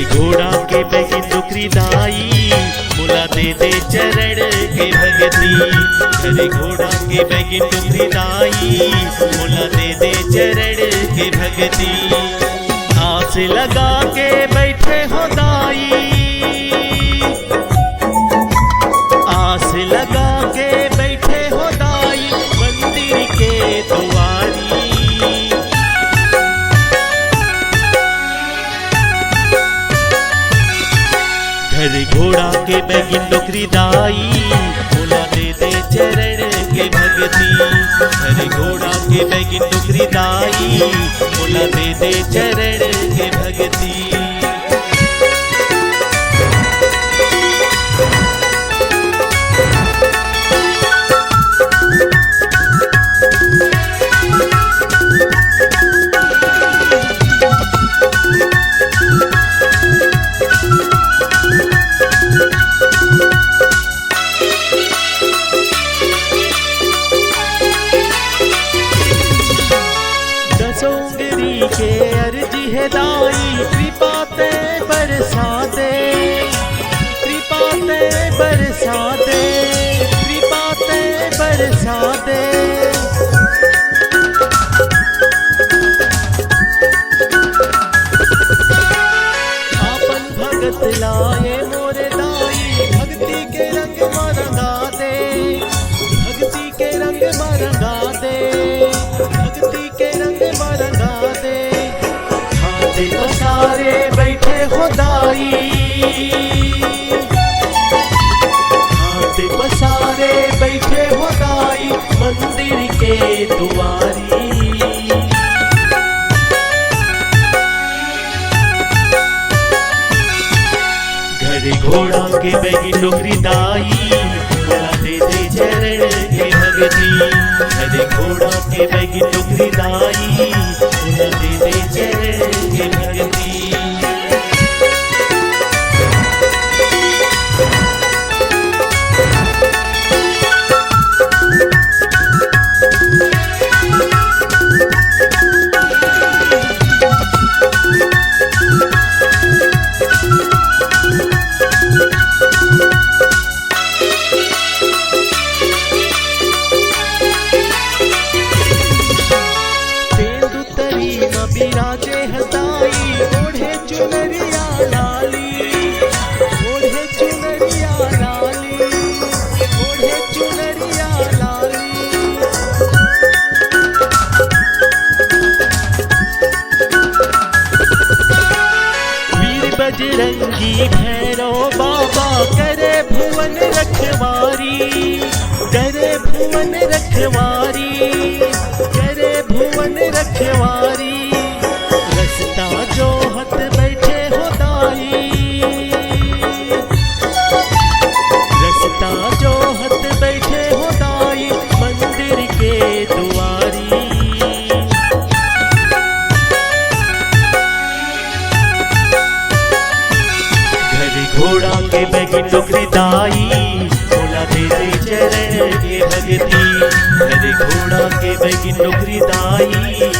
घरे घोड़ा के बैगी दुखरी दाई, मुला दे दे चरण के भगती। घरे घोड़ा के बैगी दुखरी दाई, मुला दे दे चरण के भगती। आस लगा के बैठे हो दाई, आस लगा के बैठे हो दाई, मंदिर के दुआरी। घरे घोड़ा के बैगिन डोकरी दाई, मुला दे दे चरण के भगती। घरे घोड़ा के बैगिन डोकरी दाई, मुला दे दे चरण के भगती। दसोंगरी के अर्जी है दाई, कृपा ते बरसा दे, कृपा ते बरसा दे, कृपा ते बरसा दे। आपन भगत लाए मोरे दाई, भक्ति के रंग मरंगा दे, भक्ति के रंग मरंगा दे, भक्ति के रंग मरंगा दे। खाते पसारे बैठे हो दाई, खाते पसारे बैठे हो दाई, मंदिर के दुआरी। घरे घोड़ा के बैगी डोकरी दाई, मुला दे दे चरण के भगती। घरे घोड़ा के बैगी डोकरी दाई, मुला दे दे चरण के भगती। बिराजे हदाई, ओढ़े चुनरिया लाली, ओढ़े चुनरिया लाली, ओढ़े चुनरिया लाली। वीर बजरंगी भैरव बाबा करे भुवन रखवारी, करे भुवन रखवारी, करे भुवन रखवारी। रस्ता जो हत बैठे हो दाई, रस्ता जो हत बैठे हो दाई, मंदिर के दुआरी। घरे घोड़ा के बैगी डोकरी दाई, मुला दे दे चरण के भगती। घरे घोड़ा के बैगी डोकरी दाई,